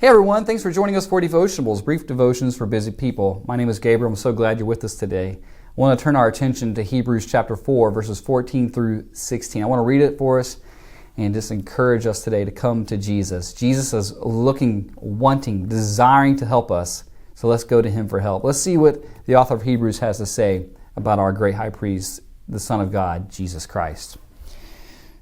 Hey everyone, thanks for joining us for Devotionables, brief devotions for busy people. My name is Gabriel. I'm so glad you're with us today. I want to turn our attention to Hebrews chapter 4, verses 14 through 16. I want to read it for us and just encourage us today to come to Jesus. Jesus is looking, wanting, desiring to help us. So let's go to Him for help. Let's see what the author of Hebrews has to say about our great high priest, the Son of God, Jesus Christ.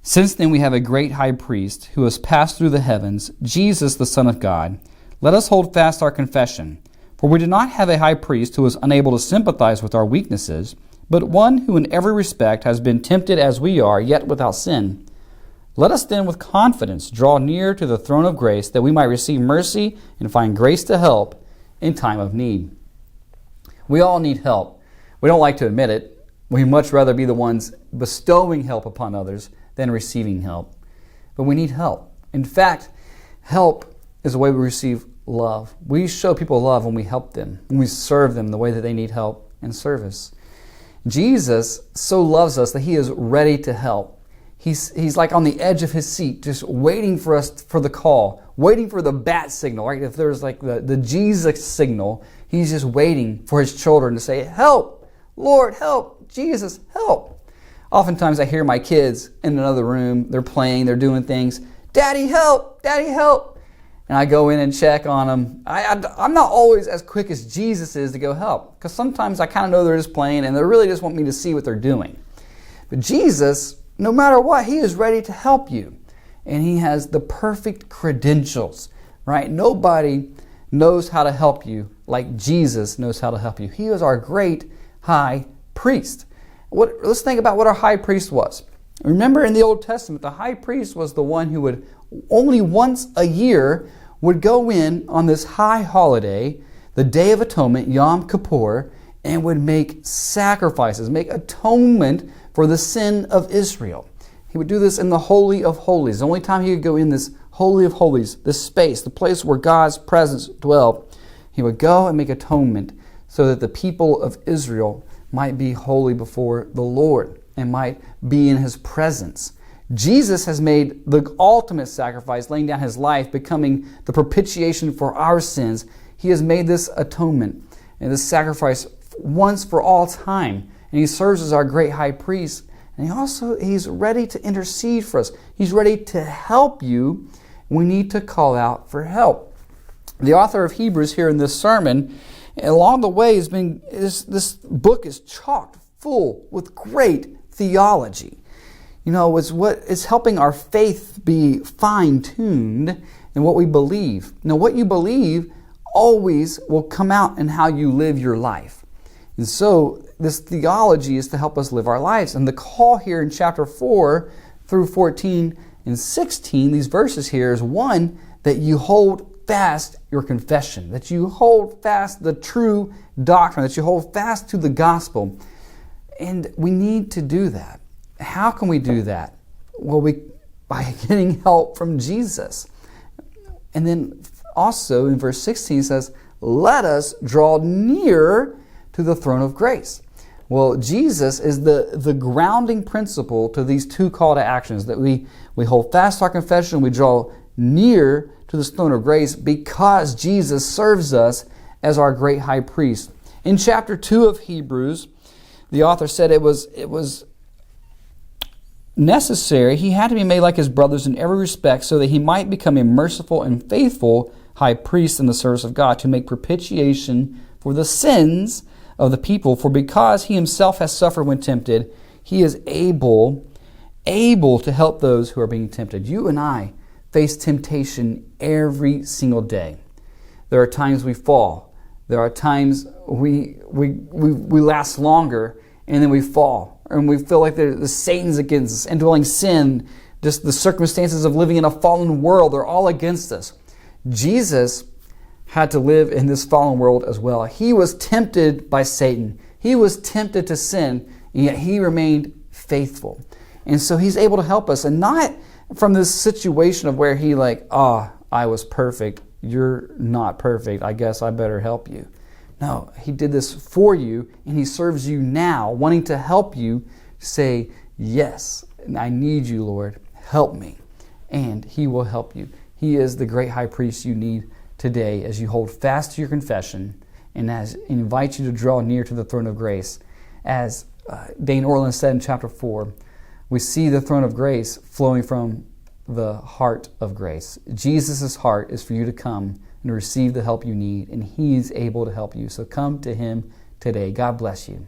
Since then we have a great high priest who has passed through the heavens, Jesus the Son of God. Let us hold fast our confession. For we do not have a high priest who is unable to sympathize with our weaknesses, but one who in every respect has been tempted as we are, yet without sin. Let us then with confidence draw near to the throne of grace, that we might receive mercy and find grace to help in time of need. We all need help. We don't like to admit it. We'd much rather be the ones bestowing help upon others than receiving help. But we need help. In fact, help is the way we receive love. We show people love when we help them, when we serve them the way that they need help and service. Jesus so loves us that He is ready to help. He's like on the edge of His seat, just waiting for us for the call, waiting for the bat signal, right? If there's like the Jesus signal, He's just waiting for His children to say, "Help, Lord, help, Jesus, help." Oftentimes I hear my kids in another room, they're playing, they're doing things, "Daddy, help, Daddy, help." And I go in and check on them. I'm not always as quick as Jesus is to go help, because sometimes I kind of know they're just playing and they really just want me to see what they're doing. But Jesus, no matter what, He is ready to help you. And He has the perfect credentials, right? Nobody knows how to help you like Jesus knows how to help you. He is our great high priest. Let's think about what our high priest was. Remember in the Old Testament, the high priest was the one who would only once a year would go in on this high holiday, the Day of Atonement, Yom Kippur, and would make sacrifices, make atonement for the sin of Israel. He would do this in the Holy of Holies. The only time he could go in this Holy of Holies, this space, the place where God's presence dwelled, he would go and make atonement so that the people of Israel might be holy before the Lord and might be in His presence. Jesus has made the ultimate sacrifice, laying down His life, becoming the propitiation for our sins. He has made this atonement and this sacrifice once for all time. And He serves as our great high priest. And He's ready to intercede for us. He's ready to help you. We need to call out for help. The author of Hebrews here in this sermon, along the way, this book is chock full with great theology. You know, it's what is helping our faith be fine-tuned in what we believe. Now, what you believe always will come out in how you live your life. And so, this theology is to help us live our lives. And the call here in chapter 4 through 14 and 16, these verses here, is one, that you hold fast your confession, that you hold fast the true doctrine, that you hold fast to the gospel. And we need to do that. How can we do that? Well, by getting help from Jesus. And then also in verse 16 it says, "Let us draw near to the throne of grace." Well, Jesus is the grounding principle to these two call to actions, that we hold fast our confession, we draw near to the throne of grace because Jesus serves us as our great high priest. In chapter 2 of Hebrews, the author said it was necessary, He had to be made like His brothers in every respect so that He might become a merciful and faithful high priest in the service of God to make propitiation for the sins of the people. For because He Himself has suffered when tempted, He is able to help those who are being tempted. You and I face temptation every single day. There are times we fall. There are times we last longer and then we fall. And we feel like the Satan's against us, indwelling sin, just the circumstances of living in a fallen world, they're all against us. Jesus had to live in this fallen world as well. He was tempted by Satan. He was tempted to sin, and yet He remained faithful. And so He's able to help us, and not from this situation of where He I was perfect, you're not perfect, I guess I better help you. No, He did this for you, and He serves you now, wanting to help you say, "Yes, I need you, Lord, help me." And He will help you. He is the great high priest you need today as you hold fast to your confession and as invite you to draw near to the throne of grace. As Dane Orland said in chapter 4, we see the throne of grace flowing from the heart of grace. Jesus' heart is for you to come and receive the help you need, and He's able to help you. So come to Him today. God bless you.